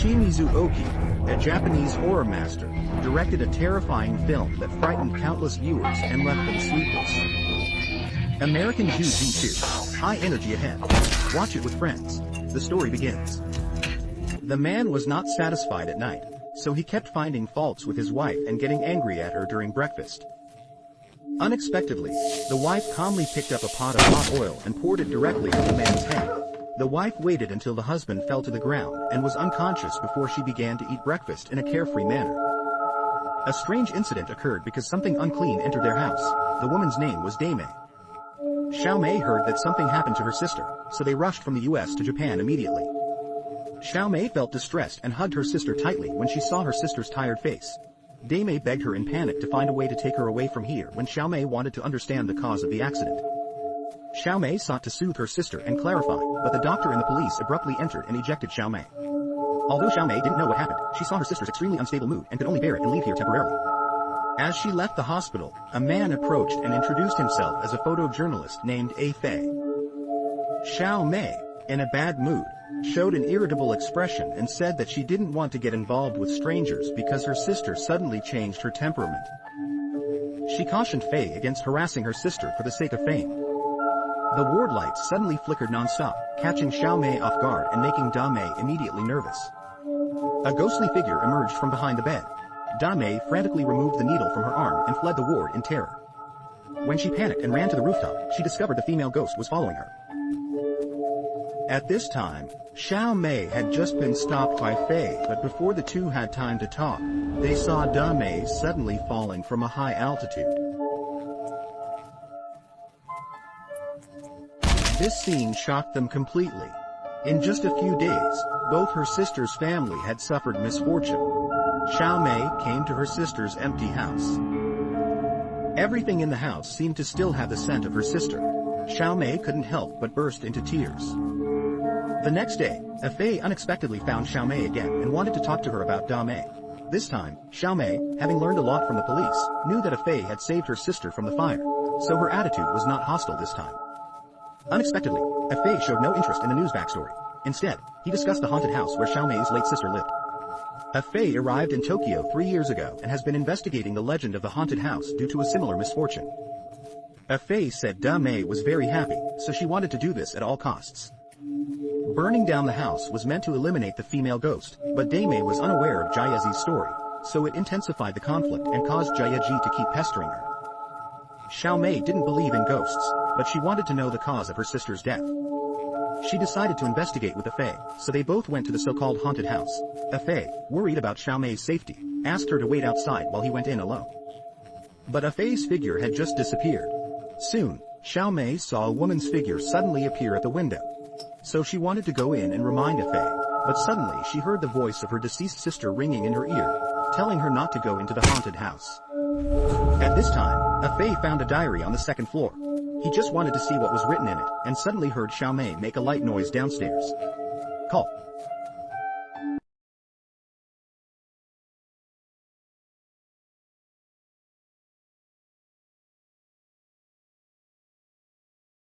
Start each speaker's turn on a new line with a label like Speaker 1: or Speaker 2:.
Speaker 1: Shimizu Oki, a Japanese horror master, directed a terrifying film that frightened countless viewers and left them sleepless. American Jew 2, high energy ahead. Watch it with friends. The story begins. The man was not satisfied at night, so he kept finding faults with his wife and getting angry at her during breakfast. Unexpectedly, the wife calmly picked up a pot of hot oil and poured it directly on the man's head. The wife waited until the husband fell to the ground and was unconscious before she began to eat breakfast in a carefree manner. A strange incident occurred because something unclean entered their house. The woman's name was Dame. Xiaomei heard that something happened to her sister, so they rushed from the US to Japan immediately. Xiaomei felt distressed and hugged her sister tightly when she saw her sister's tired face. Dame begged her in panic to find a way to take her away from here when Xiaomei wanted to understand the cause of the accident. Xiaomei sought to soothe her sister and clarify, but the doctor and the police abruptly entered and ejected Xiaomei. Although Xiaomei didn't know what happened, she saw her sister's extremely unstable mood and could only bear it and leave here temporarily. As she left the hospital, a man approached and introduced himself as a photojournalist named A Fei. Xiaomei, in a bad mood, showed an irritable expression and said that she didn't want to get involved with strangers because her sister suddenly changed her temperament. She cautioned Fei against harassing her sister for the sake of fame. The ward lights suddenly flickered non-stop, catching Xiaomei off guard and making Dame immediately nervous. A ghostly figure emerged from behind the bed. Dame frantically removed the needle from her arm and fled the ward in terror. When she panicked and ran to the rooftop, she discovered the female ghost was following her. At this time, Xiaomei had just been stopped by Fei, but before the two had time to talk, they saw Dame suddenly falling from a high altitude. This scene shocked them completely. In just a few days, both her sister's family had suffered misfortune. Xiaomei came to her sister's empty house. Everything in the house seemed to still have the scent of her sister. Xiaomei couldn't help but burst into tears. The next day, Fei unexpectedly found Xiaomei again and wanted to talk to her about Dame. This time, Xiaomei, having learned a lot from the police, knew that Fei had saved her sister from the fire, so her attitude was not hostile this time. Unexpectedly, Fei showed no interest in the news backstory. Instead, he discussed the haunted house where Xiaomei's late sister lived. Fei arrived in Tokyo 3 years ago and has been investigating the legend of the haunted house due to a similar misfortune. Fei said Dame was very happy, so she wanted to do this at all costs. Burning down the house was meant to eliminate the female ghost, but Dame was unaware of Jayeji's story, so it intensified the conflict and caused Jayeji to keep pestering her. Xiaomei didn't believe in ghosts, but she wanted to know the cause of her sister's death. She decided to investigate with Fei, so they both went to the so-called haunted house. Fei, worried about Xiaomei's safety, asked her to wait outside while he went in alone. But Fei's figure had just disappeared. Soon, Xiaomei saw a woman's figure suddenly appear at the window. So she wanted to go in and remind Fei, but suddenly she heard the voice of her deceased sister ringing in her ear, telling her not to go into the haunted house. At this time, Fei found a diary on the second floor. He just wanted to see what was written in it, and suddenly heard Xiaomei make a light noise downstairs. Call.